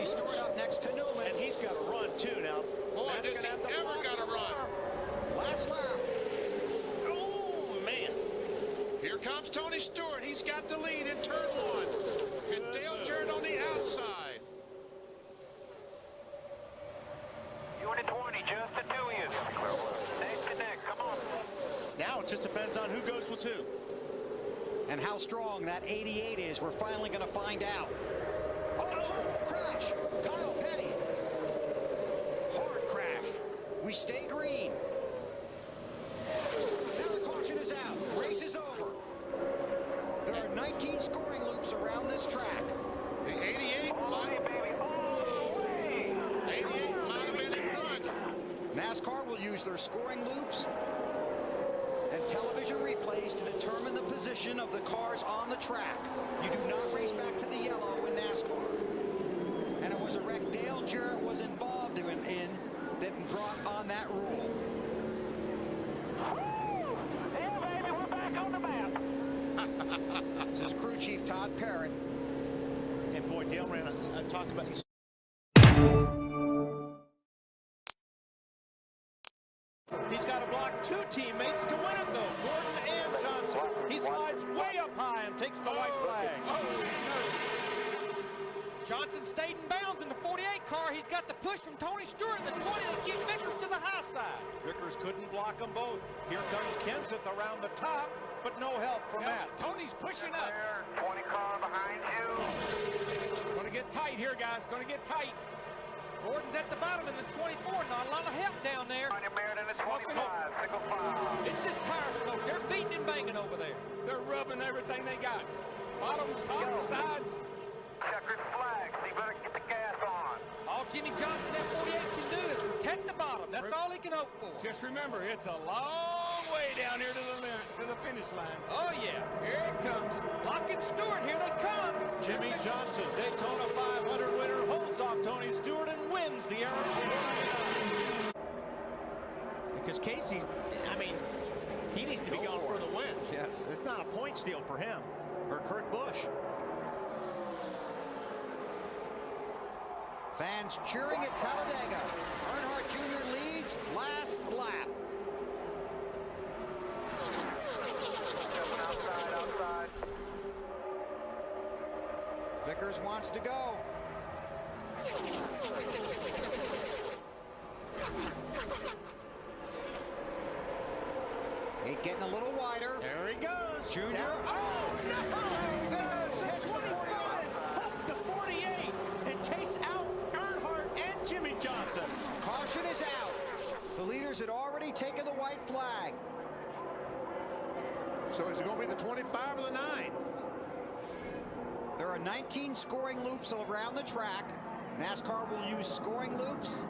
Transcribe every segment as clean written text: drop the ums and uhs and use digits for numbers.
Tony Stewart up next to Newman. And he's got to run, too, now. Boy, does he ever got to run. Last lap. Oh, man. Here comes Tony Stewart. He's got the lead in turn one. And Dale Jarrett on the outside. Unit 20, just the two of you. Neck to neck, come on. Now it just depends on who goes with who. And how strong that 88 is, we're finally going to find out. Oh, crash. Kyle Petty. Hard crash. We stay green. Now the caution is out. Race is over. There are 19 scoring loops around this track. The 88 might have been in front. NASCAR will use their scoring loops and television replays to determine the position of the cars on the track. You do not race back to the yellow in NASCAR. And it was a wreck Dale Jarrett was involved in that brought on that rule. Yeah, baby, we're back on the map. This is crew chief Todd Parrott. And boy, Dale ran a talk about these. He's got to block two teammates to win it, though. Gordon and Johnson. He slides way up high and takes the white flag. Johnson stayed in bounds in the 48 car. He's got the push from Tony Stewart in the 20 to keep Vickers to the high side. Vickers couldn't block them both. Here comes Kenseth around the top, but no help from Matt. Tony's pushing up. 20 car behind you. Going to get tight here, guys. Going to get tight. Gordon's at the bottom in the 24. Not a lot of help down there. Barrett in the 25, single file. It's just tire smoke. They're beating and banging over there. They're rubbing everything they got. Bottoms, tops, sides. Checkered flag, so you better get the gas on. All Jimmy Johnson at 48 can do is protect the bottom. That's all he can hope for. Just remember, it's a long way down here to the finish line. Oh, yeah. Here it comes. Lock and Stewart, here they come. Jimmy Johnson, Daytona 500 winner, holds off Tony Stewart and wins the Aaron. Because Casey, I mean, he needs to be going for the win. Yes. It's not a point steal for him. Or Kurt Busch. Fans cheering at Talladega. Earnhardt Jr. leads last lap. Outside. Vickers wants to go. Eight getting a little wider. There he goes. Junior. Down. Oh, no! There's Hits the 45. Hook the 48 and takes out Earnhardt and Jimmy Johnson. Caution is out. The leaders had already taken the white flag. So is it going to be the 25 or the 9? There are 19 scoring loops around the track. NASCAR will use scoring loops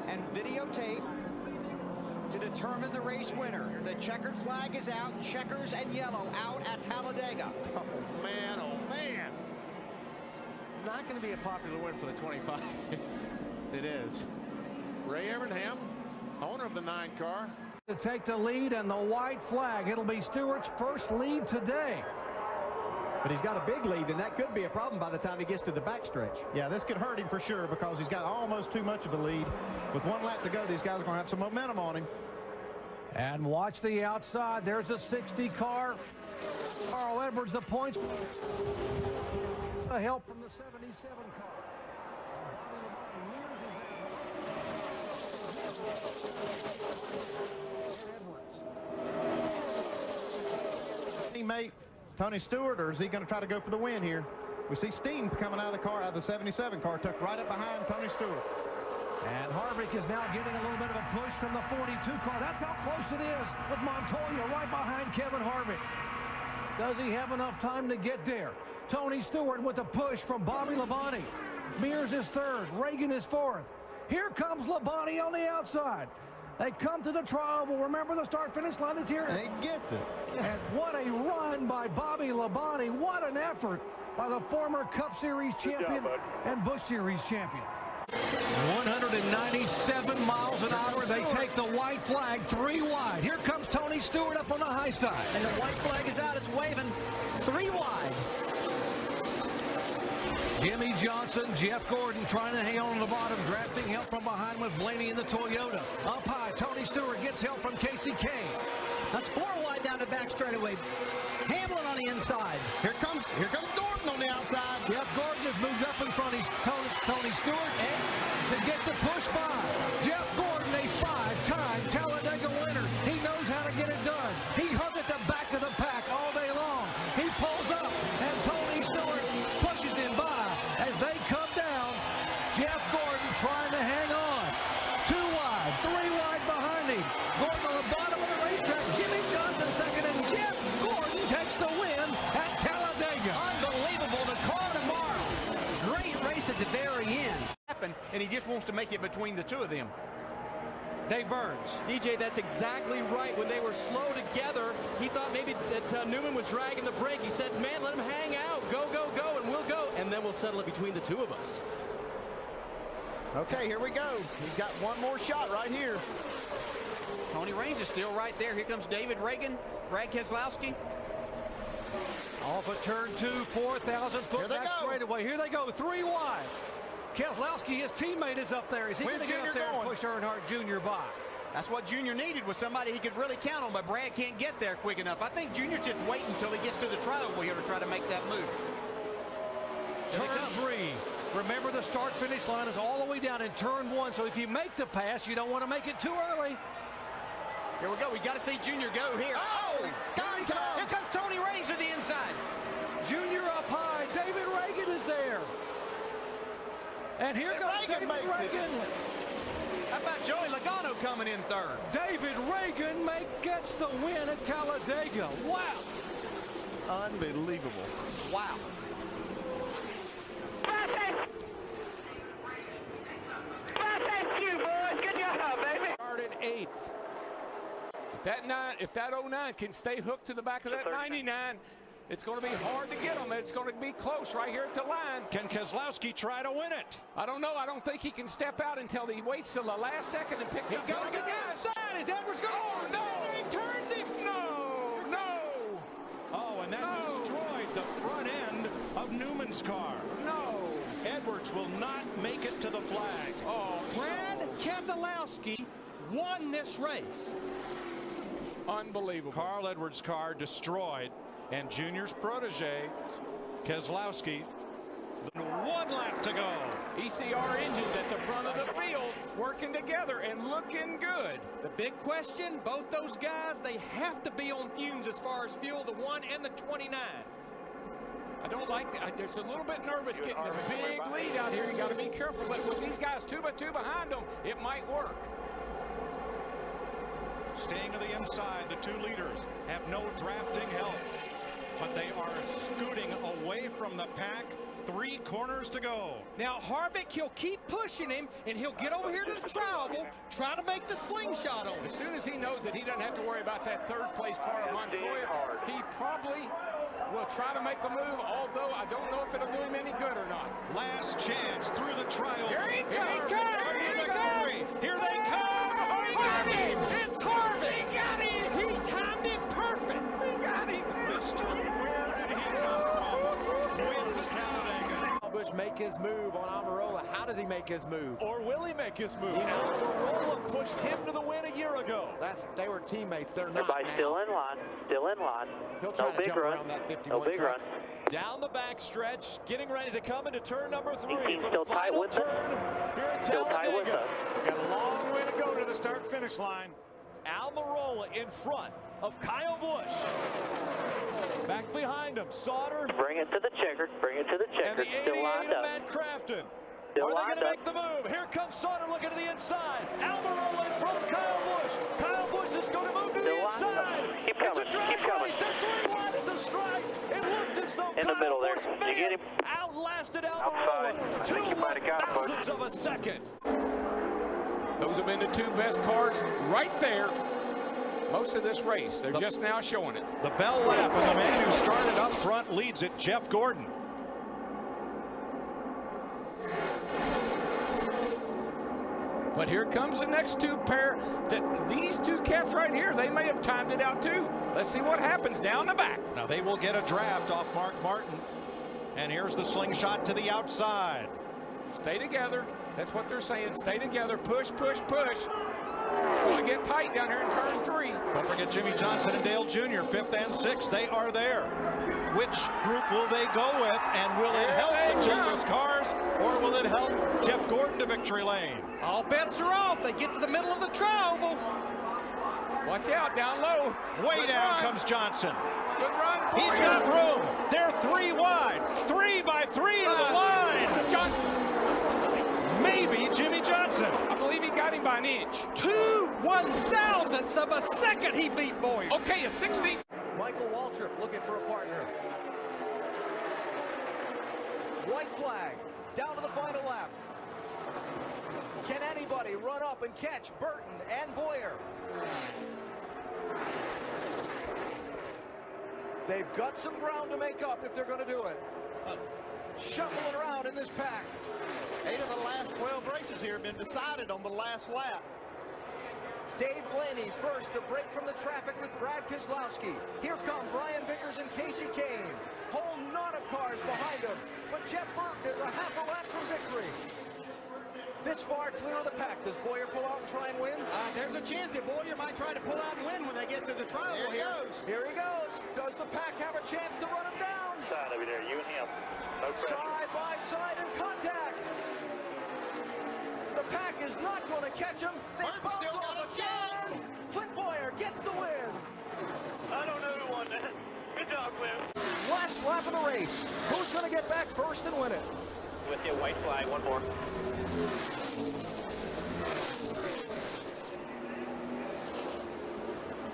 and videotape to determine the race winner. The checkered flag is out. Checkers and yellow out at Talladega. Oh, man, oh, man. Not going to be a popular win for the 25. It is. Ray Evernham, owner of the 9 car. To take the lead and the white flag. It'll be Stewart's first lead today. But he's got a big lead, and that could be a problem by the time he gets to the backstretch. Yeah, this could hurt him for sure because he's got almost too much of a lead. With 1 lap to go, these guys are going to have some momentum on him. And watch the outside. There's a 60 car. Carl Edwards, the points. The help from the 77 car. Teammate Tony Stewart, or is he going to try to go for the win here? We see Steen coming out of the car, out of the 77 car, tucked right up behind Tony Stewart. And Harvick is now getting a little bit of a push from the 42 car. That's how close it is with Montoya right behind Kevin Harvick. Does he have enough time to get there? Tony Stewart with a push from Bobby Labonte. Mears is third. Reagan is fourth. Here comes Labonte on the outside. They come to the tri-oval. Remember, the start-finish line is here. And he gets it. And what a run by Bobby Labonte. What an effort by the former Cup Series champion and Busch Series champion. 197 miles an hour. They take the white flag 3 wide. Here comes Tony Stewart up on the high side. And the white flag is out. It's waving 3 wide. Jimmy Johnson, Jeff Gordon trying to hang on the bottom, drafting help from behind with Blaney in the Toyota. Up high, Tony Stewart gets help from Casey Kane. That's 4 wide down the back straightaway. Hamlin on the inside. Here comes Gordon on the outside. Jeff Gordon has moved up in front of Tony Stewart to get the push by. Jeff Gordon, a 5-time Talladega winner. He knows how to get it done. He hung at the back of the pack all day long. He pulls up, and Tony Stewart pushes him by as they come down. Jeff Gordon trying to hang on. 2 wide, 3 wide behind him. Gordon on the bottom of the racetrack. Jimmy Johnson second, and Jeff Gordon takes the win at Talladega. Unbelievable. The car tomorrow. Great race at the very end. And he just wants to make it between the two of them. Dave Burns. DJ, that's exactly right. When they were slow together, he thought maybe that Newman was dragging the brake. He said, man, let him hang out. Go, go, go, and we'll go. And then we'll settle it between the two of us. Okay, here we go. He's got one more shot right here. Tony Raines is still right there. Here comes David Reagan, Brad Keselowski. Off of turn 2, 4,000-foot back straightaway. Here they go, 3 wide. Keselowski, his teammate, is up there. Is he going to get up there and push Earnhardt Jr. by? That's what Junior needed, was somebody he could really count on, but Brad can't get there quick enough. I think Junior's just waiting until he gets to the triangle here to try to make that move. Turn 3. Remember, the start-finish line is all the way down in turn 1, so if you make the pass, you don't want to make it too early. Here we go. We got to see Junior go here. Oh, here comes Tony Raines to the inside. Junior up high. David Reagan is there. And here comes David Reagan. How about Joey Logano coming in third? David Reagan gets the win at Talladega. Wow. Unbelievable. Wow. You boys, good job, baby. Started 8th. If that 09 can stay hooked to the back of that 99, it's going to be hard to get them. It's going to be close right here at the line. Can Keselowski try to win it? I don't know. I don't think he can step out until he waits till the last second and picks up. He goes to the outside. Is Edwards going? Oh, no. He turns him. No. Oh, and that destroyed the front end of Newman's car. No. Edwards will not make it to the flag. Oh, Brad Keselowski won this race. Unbelievable. Carl Edwards' car destroyed, and Junior's protege, Keselowski, 1 lap to go. ECR engines at the front of the field working together and looking good. The big question, both those guys, they have to be on fumes as far as fuel, the 1 and the 29. I don't like that. There's a little bit nervous getting a big lead out here. You got to be careful. But with these guys 2 by 2 behind them, it might work. Staying to the inside, the 2 leaders have no drafting help, but they are scooting away from the pack. 3 corners to go. Now Harvick, he'll keep pushing him, and he'll get over here to the triangle, try to make the slingshot on him. As soon as he knows that he doesn't have to worry about that 3rd place car of Montoya, he probably will try to make the move, although I don't know if it'll do him any good or not. Last chance through the trial. Here he comes. Here they come. Harvick! It's Harvick! He got him! He timed it perfect! He got him! Mister, where did he come from? Wins Talladega. Busch make his move on Almirola. How does he make his move? Or will he make his move? Almirola pushed him to the win a year ago. They were teammates. They're not Everybody now. still in line. Still in line. He'll try No to big jump run. around that 51 No big track. run. Down the back stretch, getting ready to come into turn number 3 for still the tight final with turn us. here at Still tight with Talladega. us. We've got a long way to go to the start-finish line. Almirola in front of Kyle Busch. Back behind him, Sauter. Bring it to the checker. Bring it to the checker. And the Still 88 lined of up. Matt Crafton. Still Are they lined going to up. make the move? Here comes Sauter looking to the inside. Almirola in front of Kyle Busch. Kyle Busch is going to move to the Still lined up. inside. Keep It's coming. a drag Keep coming. race. They're 3 wide at the stripe. It looked as though In the Kyle middle there. Busch You may get have him? outlasted Outside. Almirola. I think you might have got him, Busch. 0.02 of a second. Those have been the 2 best cars right there most of this race. They're just now showing it. The bell lap, and the man who started up front leads it, Jeff Gordon. But here comes the next 2 pair. These 2 cats right here, they may have timed it out too. Let's see what happens down the back. Now they will get a draft off Mark Martin And here's the slingshot to the outside. Stay together. That's what they're saying. Stay together. Push, push, push. It's going to get tight down here in turn 3. Don't forget Jimmy Johnson and Dale Jr., 5th and 6th. They are there. Which group will they go with? And will it help the Childress cars, or will it help Jeff Gordon to victory lane? All bets are off. They get to the middle of the tri-oval. Watch out, down low. Way Good down run. comes Johnson. Good run. He's got room. They're 3 wide. 3 by 3 to the line. Johnson. Maybe Jimmy Johnson. I believe he got him by an inch. 2/1000ths of a second he beat Boyer. Okay, a 16th. Michael Waltrip looking for a partner. White flag. Down to the final lap. Can anybody run up and catch Burton and Boyer? They've got some ground to make up if they're going to do it. Shuffling around in this pack. 8 of the last 12 races here have been decided on the last lap. Dave Blaney first to break from the traffic with Brad Keselowski. Here come Brian Vickers and Casey Kane. Whole knot of cars behind them, but Jeff Burton is a half a lap from victory. This far clear of the pack. Does Boyer pull out and try and win? There's a chance that Boyer might try to pull out and win when they get to the trial. Here he goes. Here he goes. Does the pack have a chance to run him down? Side over there, you and him. No pressure. Side by side in contact. The pack is not going to catch him. They bounce still off got a again. Clint Boyer gets the win. I don't know who won that. Good job, Clint. Last lap of the race. Who's going to get back first and win it? With your white flag, one more.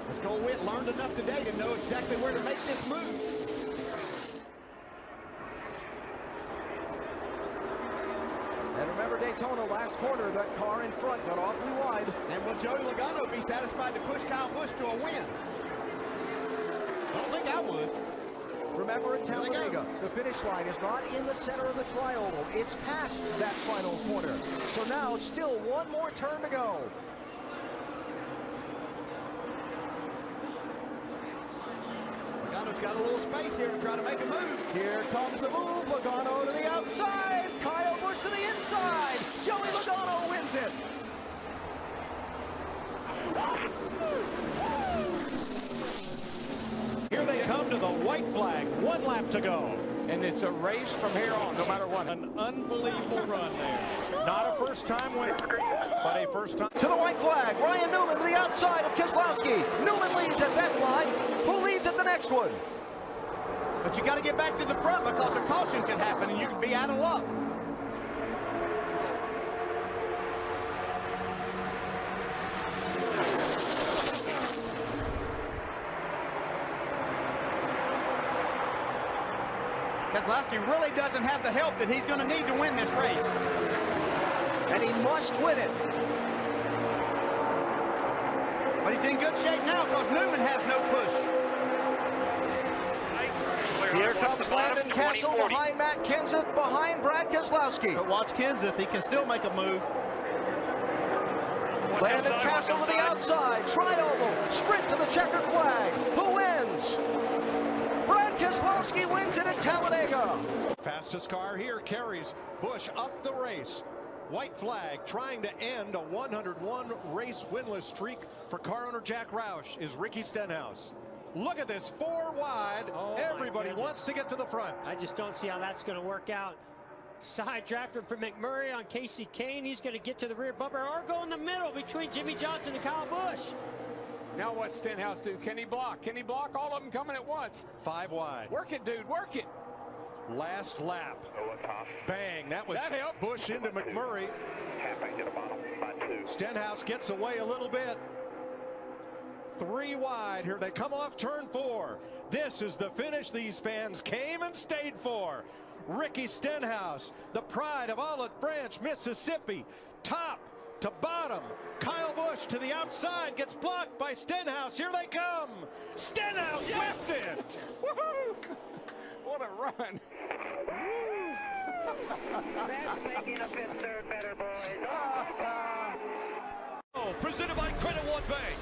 Let's go Witt learned enough today to know exactly where to make this move. And remember Daytona last quarter, that car in front got awfully wide. And will Joey Logano be satisfied to push Kyle Busch to a win? Don't think I would. Remember at Talladega, the finish line is not in the center of the tri-oval. It's past that final corner. So now still one more turn to go. Logano's got a little space here to try to make a move. Here comes the move. Logano to the outside. Kyle Busch to the inside. Joey Logano wins it. Here they come to the white flag. 1 lap to go. And it's a race from here on, no matter what. An unbelievable run there. Not a first-time winner, but a first-time. To the white flag. Ryan Newman to the outside of Keselowski. Newman leads at that line. Who leads at the next one? But you got to get back to the front because a caution can happen and you can be out of luck. Keselowski really doesn't have the help that he's going to need to win this race. And he must win it. But he's in good shape now because Newman has no push. Here comes Landon Castle behind Matt Kenseth, behind Brad Keselowski. But watch Kenseth, he can still make a move. Landon Castle to the outside, tri-oval, sprint to the checkered flag. Who wins? Brad Keselowski wins it at Talladega. Fastest car here carries Busch up the race. White flag trying to end a 101 race winless streak for car owner Jack Roush is Ricky Stenhouse. Look at this, 4 wide. Everybody wants to get to the front. I just don't see how that's going to work out. Side drafter for McMurray on Casey Kane. He's going to get to the rear bumper or go in the middle between Jimmy Johnson and Kyle Busch. Now what's Stenhouse do? Can he block? Can he block all of them coming at once? 5 wide. Work it, dude. Work it. Last lap. Bang. That was Busch into McMurray. Stenhouse gets away a little bit. 3 wide. Here they come off turn 4. This is the finish these fans came and stayed for. Ricky Stenhouse, the pride of Olive Branch, Mississippi. Top to bottom. Kyle Busch to the outside, gets blocked by Stenhouse. Here they come. Stenhouse wins it. Woohoo! What a run. That's making a fifth third better, boys. Presented by Credit One Bank.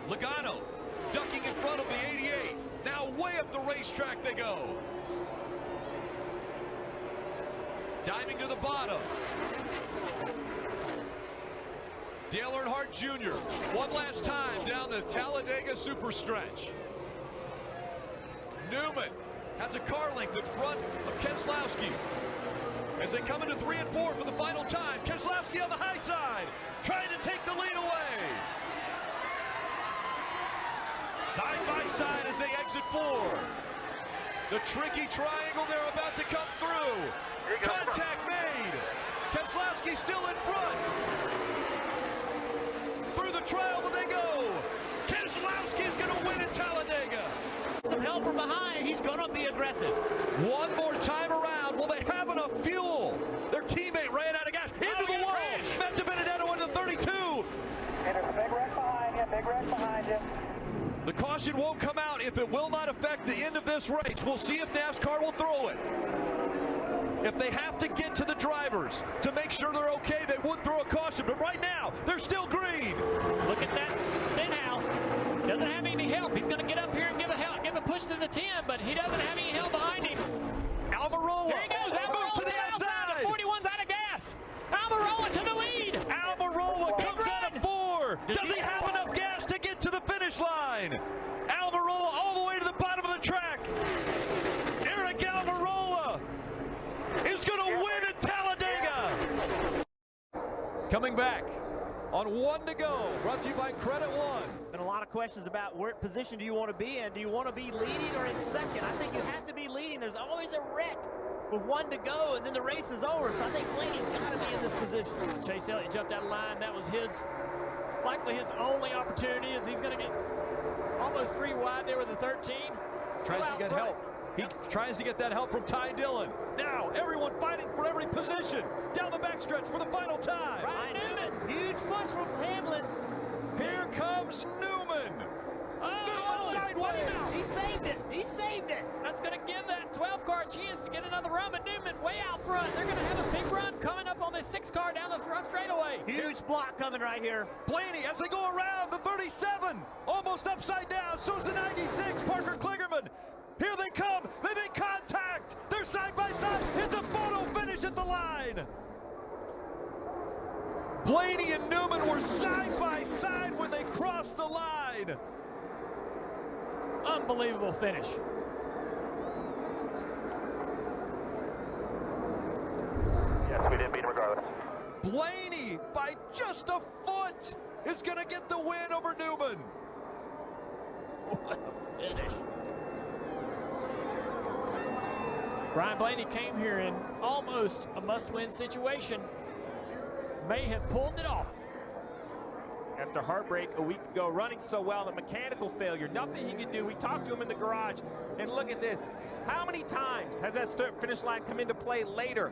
Logano ducking in front of the 88. way up the racetrack they go. Diving to the bottom. Dale Earnhardt Jr. one last time down the Talladega Superstretch. Newman has a car length in front of Keselowski. As they come into 3 and 4 for the final time, Keselowski on the high side, trying to take the lead away. Side by side as they exit 4. The tricky triangle they're about to come through. Contact made. Keselowski still in front. Through the trial when they go. Keselowski's going to win at Talladega. Some help from behind. He's going to be aggressive. One more time around. Will they have enough fuel? Their teammate ran out of gas. Into the wall. Matt DiBenedetto into 32. And there's a big wreck behind you. Big wreck behind you. The caution won't come out if it will not affect the end of this race. We'll see if NASCAR will throw it. If they have to get to the drivers to make sure they're okay, they would throw a caution. But right now, they're still green. Look at that Stenhouse. Doesn't have any help. He's going to get up here and give a push to the 10, but he doesn't have any help behind him. Almirola. There he goes. Moves to the outside. The 41's out of gas. Almirola to the lead. Almirola comes out of 4. Does he have enough gas to get to the finish line? Almirola all the way to the bottom of the track. Eric Almirola is going to win at Talladega. Coming back on 1 to go. Brought to you by Credit One. And a lot of questions about what position do you want to be in? Do you want to be leading or in second? I think you have to be leading. There's always a wreck with 1 to go, and then the race is over. So I think Blaney's got to be in this position. Chase Elliott jumped out of line. That was likely his only opportunity, as he's going to get almost 3 wide there with the 13. Tries to get help. He tries to get that help from Ty Dillon. Now, everyone fighting for every position. Down the backstretch for the final time. Ryan Newman. Huge push from Hamlin. Here comes Newman. Newman sideways. He saved it. He saved it. That's going to give that 12 car a chance to get another run, but Newman way out front. They're going to have a big run coming up on this 6 car down the front straightaway. Huge block coming right here. Blaney, as they go around the 37, almost upside down. So is the 96, Parker Kligerman. Here they come. They make contact. They're side by side. It's a photo finish at the line. Blaney and Newman were side by side when they crossed the line. Unbelievable finish. Yes, we did beat him regardless. Blaney, by just a foot, is going to get the win over Newman. What a finish. Brian Blaney came here in almost a must-win situation. May have pulled it off. After heartbreak a week ago, running so well, the mechanical failure, nothing he could do. We talked to him in the garage, and look at this. How many times has that finish line come into play later?